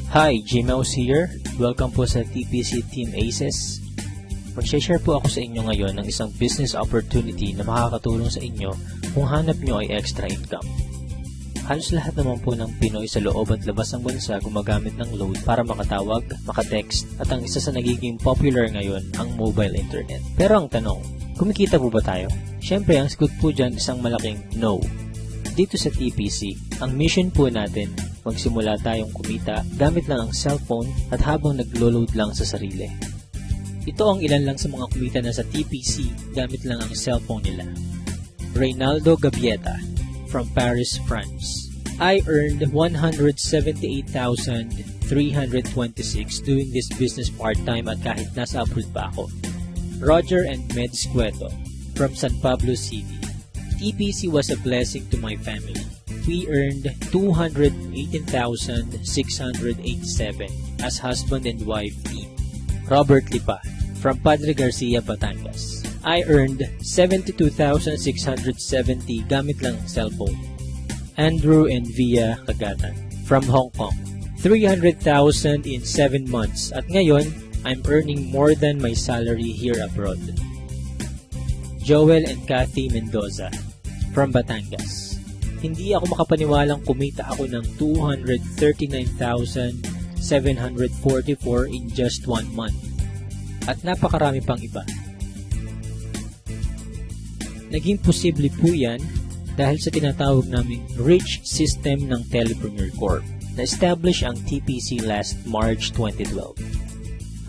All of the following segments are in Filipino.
Hi, Gmouse here. Welcome po sa TPC Team Aces. Mag-share po ako sa inyo ngayon ng isang business opportunity na makakatulong sa inyo kung hanap nyo ay extra income. Halos lahat naman po ng Pinoy sa loob at labas ng bansa gumagamit ng load para makatawag, makatext, at ang isa sa nagiging popular ngayon, ang mobile internet. Pero ang tanong, kumikita po ba tayo? Siyempre, ang sagot po dyan isang malaking no. Dito sa TPC, ang mission po natin, magsimula tayong kumita gamit lang ang cellphone at habang naglo-load lang sa sarili. Ito ang ilan lang sa mga kumita na sa TPC gamit lang ang cellphone nila. Reynaldo Gavieta from Paris, France. I earned 178,326 doing this business part-time at kahit nasa abroad pa ako. Roger and Meds Cueto from San Pablo City. TPC was a blessing to my family. We earned 218,687 as husband and wife team. Robert Lipa from Padre Garcia, Batangas. I earned 72,670 gamit lang ang cellphone. Andrew and Via Kagatan from Hong Kong. 300,000 in 7 months at ngayon, I'm earning more than my salary here abroad. Joel and Kathy Mendoza from Batangas. Hindi ako makapaniwalang kumita ako ng 239,744 in just 1 month. At napakarami pang iba. Naging posible po yan dahil sa tinatawag naming Rich System ng Telepreneur Corp. Na-establish ang TPC last March 2012.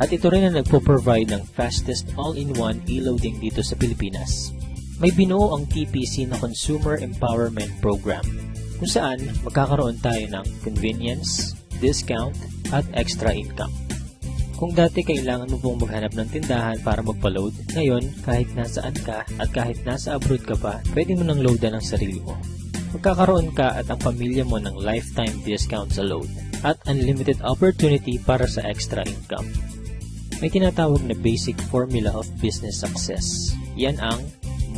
At ito rin ang nagpo-provide ng fastest all-in-one e-loading dito sa Pilipinas. May binuo ang TPC na Consumer Empowerment Program kung saan magkakaroon tayo ng convenience, discount, at extra income. Kung dati kailangan mo pong maghanap ng tindahan para magpa-load, ngayon kahit nasaan ka at kahit nasa abroad ka pa, pwede mo nang loadan ang sarili mo. Magkakaroon ka at ang pamilya mo ng lifetime discount sa load at unlimited opportunity para sa extra income. May tinatawag na basic formula of business success. Yan ang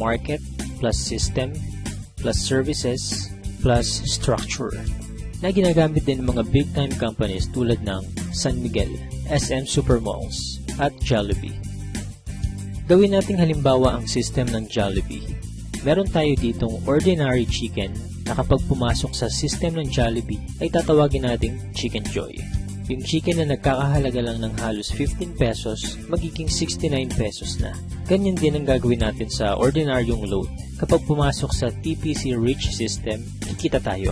market plus system plus services plus structure na ginagamit din ng mga big-time companies tulad ng San Miguel, SM Supermalls, at Jollibee. Gawin nating halimbawa ang system ng Jollibee. Meron tayo ditong ordinary chicken na kapag pumasok sa system ng Jollibee ay tatawagin nating Chicken Joy. Yung chicken na nagkakahalaga lang ng halos 15 pesos, magiging 69 pesos na. Ganyan din ang gagawin natin sa ordinaryong load. Kapag pumasok sa TPC Rich System, kikita tayo.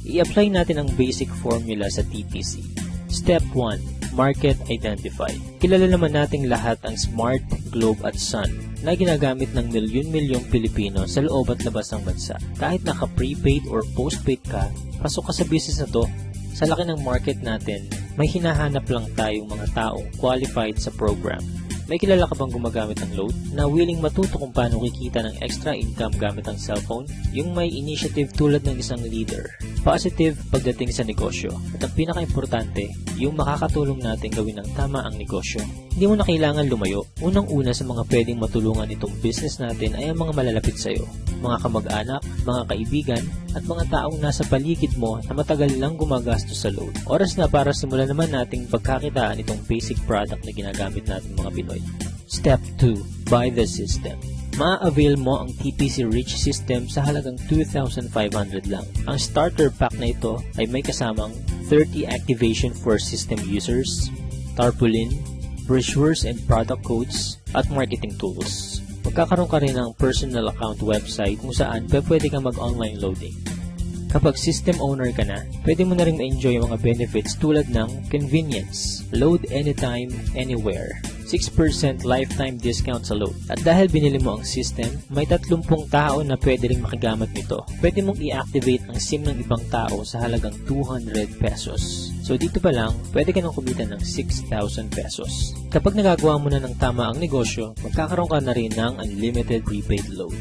I-apply natin ang basic formula sa TPC. Step 1. Market Identify. Kilala naman nating lahat ang Smart, Globe at Sun na ginagamit ng milyon-milyong Pilipino sa loob at labas ng bansa. Kahit naka-prepaid or postpaid ka, pasok ka sa business na to. Sa laki ng market natin, may hinahanap lang tayong mga taong qualified sa program. May kilala ka bang gumagamit ng load na willing matuto kung paano kikita ng extra income gamit ang cellphone? Yung may initiative tulad ng isang leader. Positive pagdating sa negosyo. At ang pinaka-importante, yung makakatulong natin gawin ng tama ang negosyo. Hindi mo na kailangan lumayo. Unang-una sa mga pwedeng matulungan itong business natin ay ang mga malalapit sa'yo. Mga kamag-anak, mga kaibigan, at mga taong nasa paligid mo na matagal lang gumagastos sa load. Oras na para simulan naman nating pagkakitaan itong basic product na ginagamit natin mga Pinoy. Step 2. Buy the system. Ma-avail mo ang TPC Rich System sa halagang 2,500 lang. Ang starter pack na ito ay may kasamang 30 activation for system users, tarpaulin, brochures and product codes, at marketing tools. Magkakaroon ka rin ng personal account website kung saan pwede kang mag-online loading. Kapag system owner ka na, pwede mo na rin ma-enjoy yung mga benefits tulad ng convenience, load anytime, anywhere, 6% lifetime discount sa load. At dahil binili mo ang system, may 30 tao na pwede rin makigamit nito. Pwede mong i-activate ang SIM ng ibang tao sa halagang 200 pesos. So dito pa lang, pwede ka nang kumita ng 6,000 pesos. Kapag nagagawa mo na ng tama ang negosyo, magkakaroon ka na rin ng unlimited prepaid load.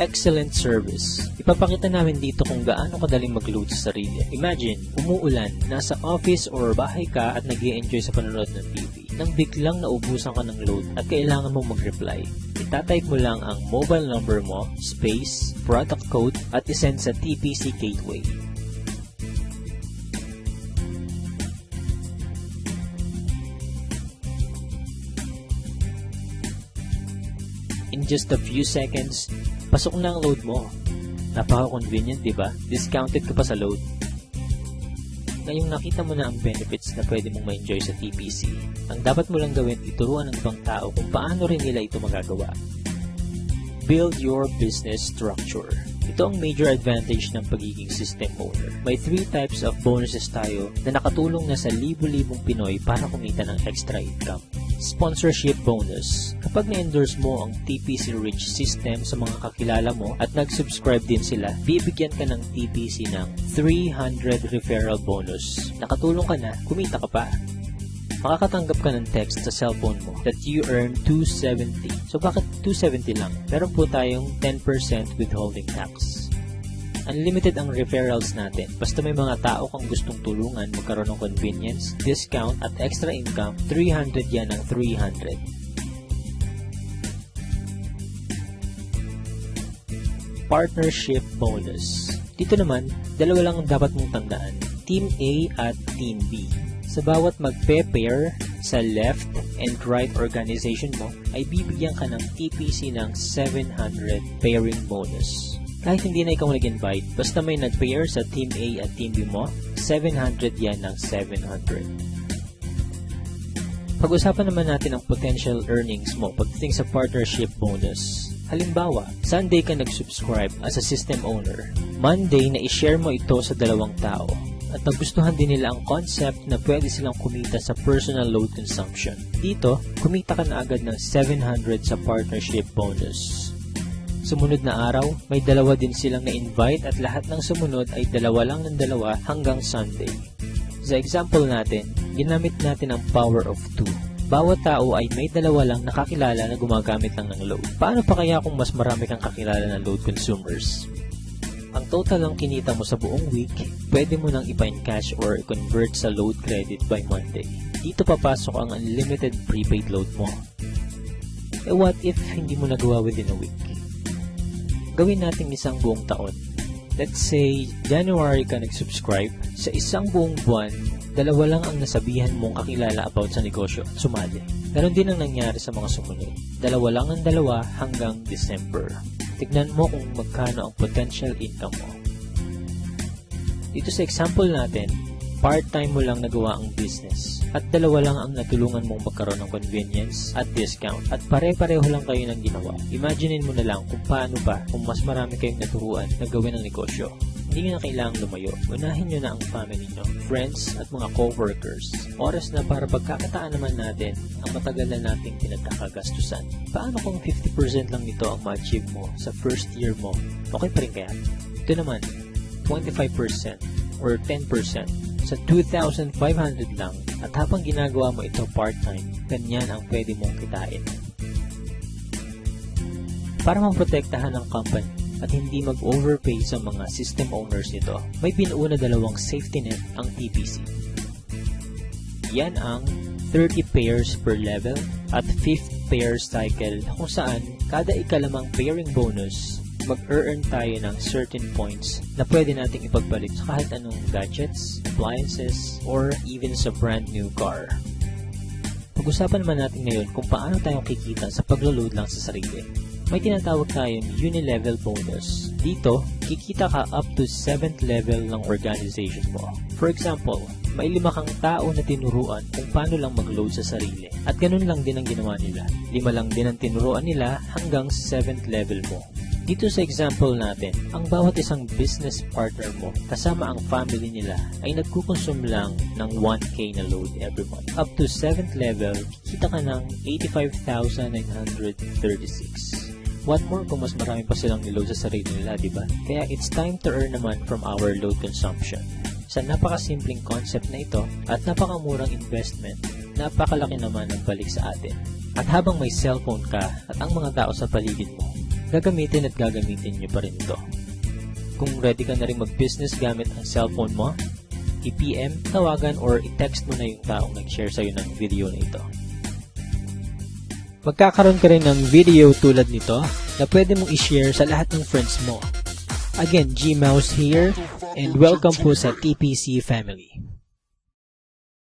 Excellent service. Ipapakita namin dito kung gaano kadaling mag-load sa sarili. Imagine, umuulan, nasa office or bahay ka at nag-i-enjoy sa panonood ng TV. Nang biglang naubusan ka ng load at kailangan mong mag-reply, itatype mo lang ang mobile number mo, space, product code at isend sa TPC Gateway. in just a few seconds, pasok na ang load mo. Napaka-convenient, di ba? Discounted ka pa sa load. Ngayong nakita mo na ang benefits na pwede mong ma-enjoy sa TPC, ang dapat mo lang gawin ituruan ng ibang tao kung paano rin nila ito magagawa. Build your business structure. Ito ang major advantage ng pagiging system owner. May 3 types of bonuses tayo na nakatulong na sa libo-libong Pinoy para kumita ng extra income. Sponsorship bonus. Kapag na-endorse mo ang TPC Rich system sa mga kakilala mo at nag-subscribe din sila, bibigyan ka ng TPC ng 300 referral bonus. Nakatulong ka na, kumita ka pa. Makakatanggap ka ng text sa cellphone mo that you earn 270. So bakit 270 lang? Meron po tayong 10% withholding tax. Unlimited ang referrals natin. Basta may mga tao kang gustong tulungan magkaroon ng convenience, discount at extra income, 300 yan ang 300. Partnership bonus. Dito naman, dalawa lang ang dapat mong tandaan. Team A at Team B. Sa bawat magpe-pair sa left and right organization mo, ay bibigyan ka ng TPC ng 700 pairing bonus. Kahit hindi na ikaw nag-invite, basta may nag-pair sa Team A at Team B mo, 700 yan ng 700. Pag-usapan naman natin ang potential earnings mo pagdating sa partnership bonus. Halimbawa, Sunday ka nag-subscribe as a system owner. Monday na i-share mo ito sa 2 tao. At nagustuhan din nila ang concept na pwede silang kumita sa personal load consumption. Dito, kumita ka na agad ng 700 sa partnership bonus. Sumunod na araw, may 2 din silang na-invite at lahat ng sumunod ay 2 lang ng 2 hanggang Sunday. Sa example natin, ginamit natin ang power of 2. Bawat tao ay may 2 lang nakakilala na gumagamit lang ng load. Paano pa kaya kung mas marami kang kakilala ng load consumers? Ang total ng kinita mo sa buong week, pwede mo nang ipa-encash or i-convert sa load credit by Monday. Dito papasok ang unlimited prepaid load mo. Eh what if hindi mo nagawa within a week? Gawin natin isang buong taon. Let's say, January ka nag-subscribe. Sa isang buong buwan, 2 lang ang nasabihan mong kakilala about sa negosyo at sumali. Ganon din ang nangyari sa mga sumunod. 2 lang ang 2 hanggang December. Tignan mo kung magkano ang potential income mo. Dito sa example natin, part-time mo lang nagawa ang business at 2 lang ang natulungan mong magkaroon ng convenience at discount at pare-pareho lang kayo ng ginawa. Imaginein mo na lang kung paano pa kung mas marami kayong naturuan na gawin ang negosyo. Hindi nyo na kailangang lumayo. Unahin nyo na ang family nyo, friends at mga co-workers. Oras na para pagkakataan naman natin ang matagal na nating pinagkakagastusan. Paano kung 50% lang nito ang ma-achieve mo sa first year mo? Okay pa rin kaya? Ito naman, 25% or 10% sa 2,500 lang at habang ginagawa mo ito part-time, ganyan ang pwede mong kitain. Para maprotektahan ang company at hindi mag-overpay sa mga system owners nito, may binuo na 2 safety net ang TPC. Yan ang 30 pairs per level at 5th pair cycle kung saan kada ikalimang pairing bonus, mag-earn tayo ng certain points na pwede nating ipagpalit sa kahit anong gadgets, appliances, or even sa brand new car. Pag-usapan naman natin ngayon kung paano tayo kikita sa paglo-load lang sa sarili. May tinatawag tayong uni-level bonus. Dito, kikita ka up to 7th level ng organization mo. For example, may 5 kang tao na tinuruan kung paano lang mag-load sa sarili. At ganun lang din ang ginawa nila. 5 lang din ang tinuruan nila hanggang 7th level mo. Dito sa example natin, ang bawat isang business partner mo kasama ang family nila ay nagkukonsume lang ng 1K na load every month. Up to 7th level, kikita ka ng 85,936. What more kung mas marami pa silang niload sa sarili nila, diba? Kaya it's time to earn naman from our load consumption. Sa napakasimpleng concept na ito at napakamurang investment, napakalaki naman ang balik sa atin. At habang may cellphone ka at ang mga tao sa paligid mo, gagamitin at gagamitin nyo pa rin ito. Kung ready ka na rin mag-business gamit ang cellphone mo, i-PM, tawagan or i-text mo na yung taong nag-share sa'yo ng video na ito. Magkakaroon ka rin ng video tulad nito na pwede mong i-share sa lahat ng friends mo. Again, G-Mouse here and welcome po sa TPC family.